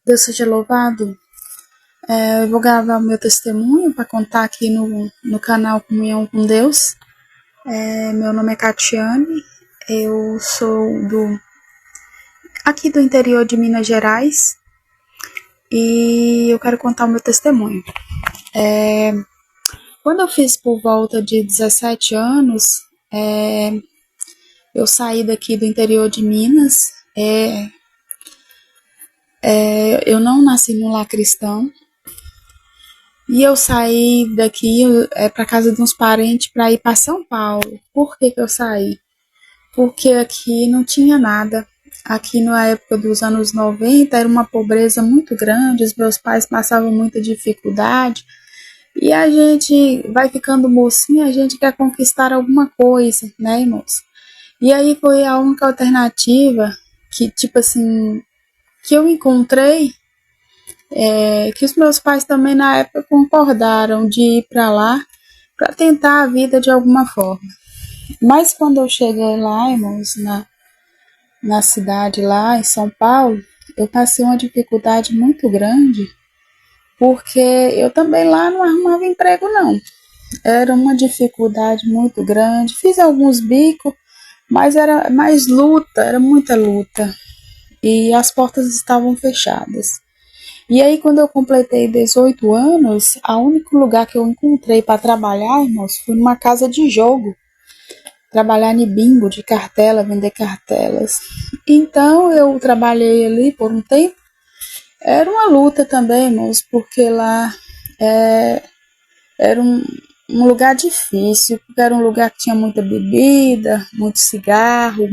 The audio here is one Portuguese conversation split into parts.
Deus seja louvado. Eu vou gravar o meu testemunho para contar aqui no canal Comunhão com Deus. Meu nome é Catiane, eu sou aqui do interior de Minas Gerais e eu quero contar o meu testemunho. Quando eu fiz por volta de 17 anos, eu saí daqui do interior de Minas. Eu não nasci num lar cristão. E eu saí daqui para casa de uns parentes para ir para São Paulo. Por que eu saí? Porque aqui não tinha nada. Aqui na época dos anos 90 era uma pobreza muito grande, os meus pais passavam muita dificuldade. E a gente vai ficando mocinha, a gente quer conquistar alguma coisa, né, irmãos? E aí foi a única alternativa que, tipo assim, que eu encontrei, que os meus pais também na época concordaram de ir para lá para tentar a vida de alguma forma. Mas quando eu cheguei lá, irmãos, na cidade lá em São Paulo, eu passei uma dificuldade muito grande, porque eu também lá não arrumava emprego não. Era uma dificuldade muito grande, fiz alguns bicos, mas era mais luta, era muita luta, e as portas estavam fechadas. E aí, quando eu completei 18 anos, o único lugar que eu encontrei para trabalhar, irmãos, foi numa casa de jogo. Trabalhar em bingo, de cartela, vender cartelas. Então, eu trabalhei ali por um tempo. Era uma luta também, irmãos, porque lá era um lugar difícil, porque era um lugar que tinha muita bebida, muito cigarro,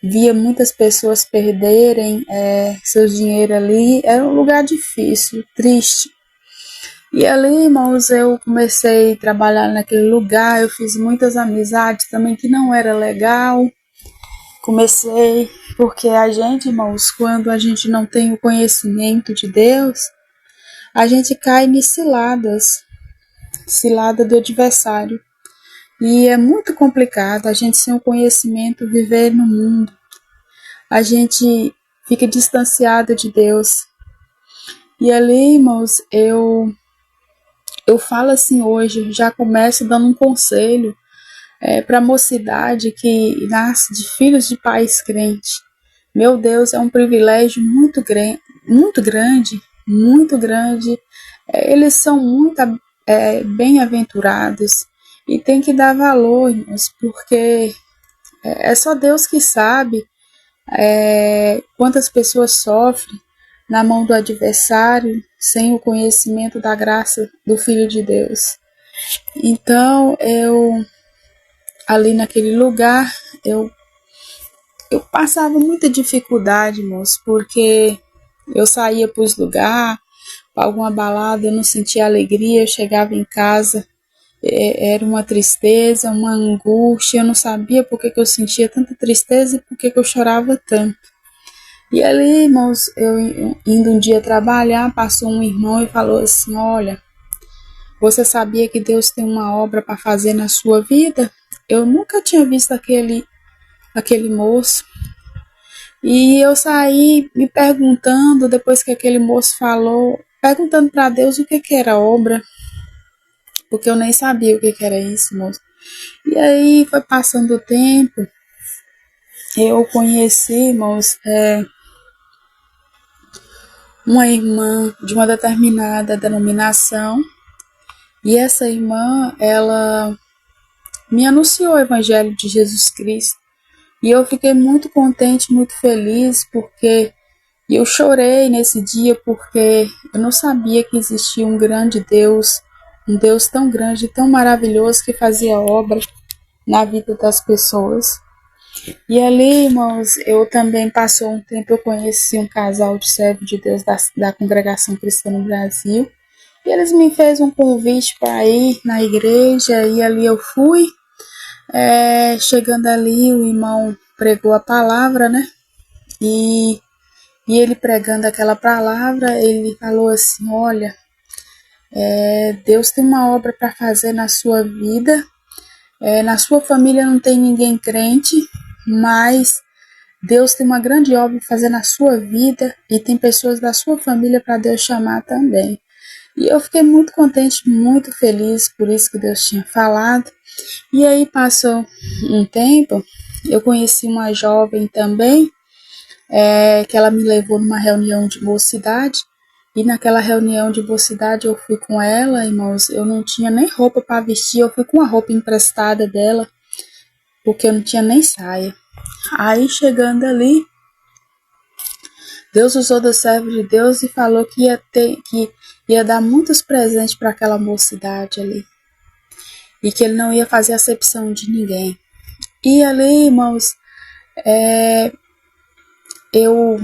via muitas pessoas perderem seus dinheiro ali. Era um lugar difícil, triste. E ali, irmãos, eu comecei a trabalhar naquele lugar, eu fiz muitas amizades também que não era legal. Comecei, porque a gente, irmãos, quando a gente não tem o conhecimento de Deus, a gente cai em cilada do adversário. E é muito complicado a gente sem o conhecimento viver no mundo. A gente fica distanciado de Deus. E ali, irmãos, eu falo assim hoje, já começo dando um conselho para a mocidade que nasce de filhos de pais crentes. Meu Deus, é um privilégio muito grande, muito grande, muito grande. Eles são muito bem-aventurados e tem que dar valor, irmãos, porque é só Deus que sabe quantas pessoas sofrem na mão do adversário sem o conhecimento da graça do Filho de Deus. Então, ali naquele lugar, eu passava muita dificuldade, moço, porque eu saía para os lugares, para alguma balada, eu não sentia alegria, eu chegava em casa, era uma tristeza, uma angústia, eu não sabia por que eu sentia tanta tristeza e por que eu chorava tanto. E ali, irmãos, eu indo um dia trabalhar, passou um irmão e falou assim: olha, você sabia que Deus tem uma obra para fazer na sua vida? Eu nunca tinha visto aquele moço. E eu saí me perguntando, depois que aquele moço falou, perguntando para Deus o que era obra, porque eu nem sabia o que era isso, moço. E aí foi passando o tempo, eu conheci, irmãos, uma irmã de uma determinada denominação, e essa irmã, ela me anunciou o Evangelho de Jesus Cristo, e eu fiquei muito contente, muito feliz, porque eu chorei nesse dia, porque eu não sabia que existia um grande Deus, um Deus tão grande, tão maravilhoso, que fazia obra na vida das pessoas. E ali, irmãos, eu também passou um tempo, eu conheci um casal de servos de Deus da Congregação Cristã no Brasil, e eles me fez um convite para ir na igreja, e ali eu fui. Chegando ali, o irmão pregou a palavra, né? E ele pregando aquela palavra, ele falou assim: olha, Deus tem uma obra para fazer na sua vida, na sua família não tem ninguém crente, mas Deus tem uma grande obra para fazer na sua vida e tem pessoas da sua família para Deus chamar também. E eu fiquei muito contente, muito feliz por isso que Deus tinha falado. E aí passou um tempo, eu conheci uma jovem também, que ela me levou numa reunião de mocidade. E naquela reunião de mocidade eu fui com ela, irmãos, eu não tinha nem roupa para vestir, eu fui com a roupa emprestada dela, porque eu não tinha nem saia. Aí chegando ali, Deus usou do servo de Deus e falou que ia dar muitos presentes para aquela mocidade ali. E que ele não ia fazer acepção de ninguém. E ali, irmãos, eu,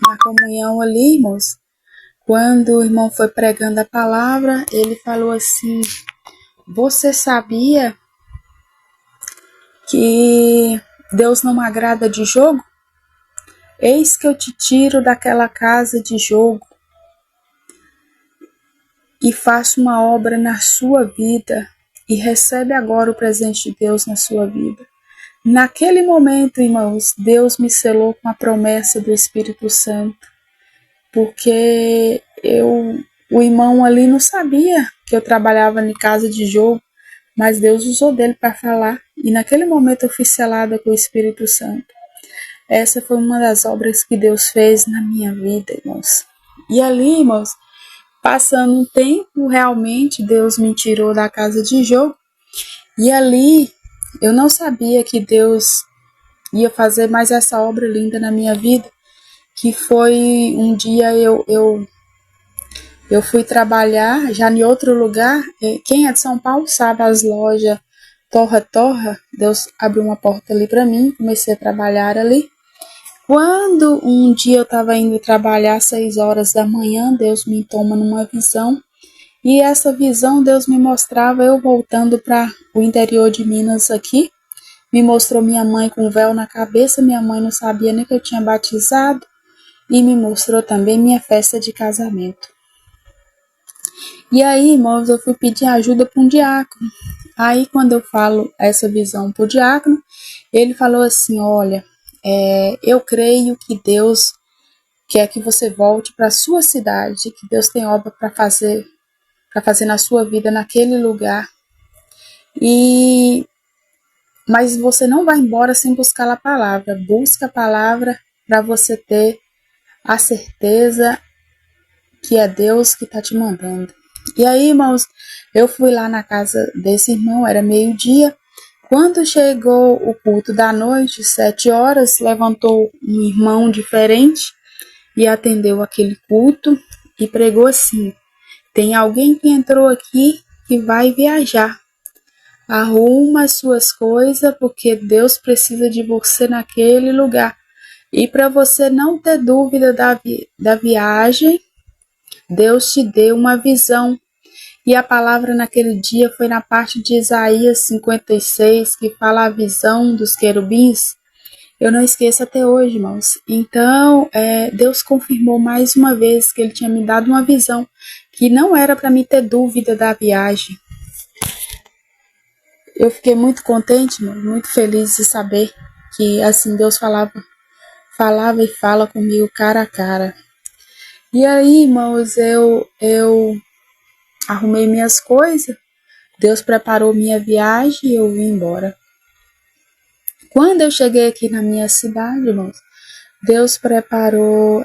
na comunhão ali, irmãos, quando o irmão foi pregando a palavra, ele falou assim: você sabia que Deus não agrada de jogo? Eis que eu te tiro daquela casa de jogo e faço uma obra na sua vida, e recebe agora o presente de Deus na sua vida. Naquele momento, irmãos, Deus me selou com a promessa do Espírito Santo, porque o irmão ali não sabia que eu trabalhava em casa de jogo, mas Deus usou dele para falar, e naquele momento eu fui selada com o Espírito Santo. Essa foi uma das obras que Deus fez na minha vida, irmãos. E ali, irmãos, passando um tempo, realmente Deus me tirou da casa de jogo, e ali eu não sabia que Deus ia fazer mais essa obra linda na minha vida, que foi um dia eu fui trabalhar já em outro lugar. Quem é de São Paulo sabe as lojas Torra, Deus abriu uma porta ali para mim, comecei a trabalhar ali. Quando um dia eu estava indo trabalhar às 6 horas da manhã, Deus me toma numa visão, e essa visão Deus me mostrava eu voltando para o interior de Minas aqui, me mostrou minha mãe com véu na cabeça, minha mãe não sabia nem que eu tinha batizado, e me mostrou também minha festa de casamento. E aí, irmãos, eu fui pedir ajuda para um diácono. Aí, quando eu falo essa visão para o diácono, ele falou assim: olha, eu creio que Deus quer que você volte para a sua cidade, que Deus tem obra para fazer na sua vida naquele lugar. Mas você não vai embora sem buscar a palavra. Busca a palavra para você ter a certeza que é Deus que está te mandando. E aí, irmãos, eu fui lá na casa desse irmão, era meio-dia. Quando chegou o culto da noite, 7 horas, levantou um irmão diferente e atendeu aquele culto e pregou assim: tem alguém que entrou aqui que vai viajar. Arruma as suas coisas, porque Deus precisa de você naquele lugar. E para você não ter dúvida da viagem, Deus te deu uma visão. E a palavra naquele dia foi na parte de Isaías 56, que fala a visão dos querubins. Eu não esqueço até hoje, irmãos. Então, Deus confirmou mais uma vez que Ele tinha me dado uma visão, que não era para mim ter dúvida da viagem. Eu fiquei muito contente, irmão, muito feliz de saber que assim Deus falava e fala comigo cara a cara. E aí, irmãos, eu arrumei minhas coisas, Deus preparou minha viagem e eu vim embora. Quando eu cheguei aqui na minha cidade, irmãos, Deus preparou,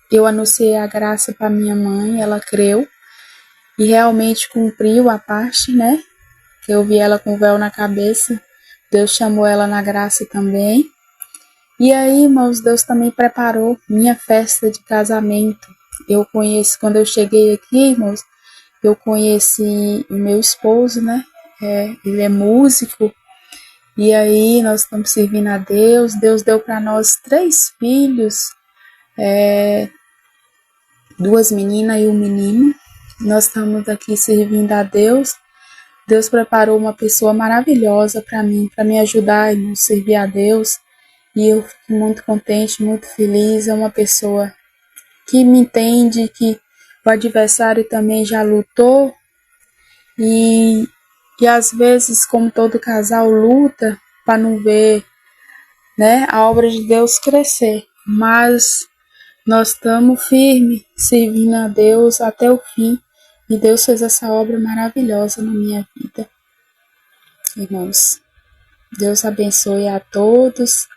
eu anunciei a graça para minha mãe, ela creu e realmente cumpriu a parte, né? Eu vi ela com o véu na cabeça, Deus chamou ela na graça também. E aí, irmãos, Deus também preparou minha festa de casamento. Quando eu cheguei aqui, irmãos, eu conheci o meu esposo, né? Ele é músico. E aí, nós estamos servindo a Deus. Deus deu para nós 3 filhos, 2 meninas e um menino. Nós estamos aqui servindo a Deus. Deus preparou uma pessoa maravilhosa para mim, para me ajudar a servir a Deus. E eu fico muito contente, muito feliz. É uma pessoa que me entende, que o adversário também já lutou. E às vezes, como todo casal luta, para não ver né, a obra de Deus crescer, mas nós estamos firmes, servindo a Deus até o fim, e Deus fez essa obra maravilhosa na minha vida. Irmãos, Deus abençoe a todos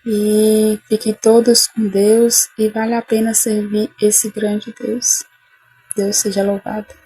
e fiquem todos com Deus, e vale a pena servir esse grande Deus. Deus seja louvado.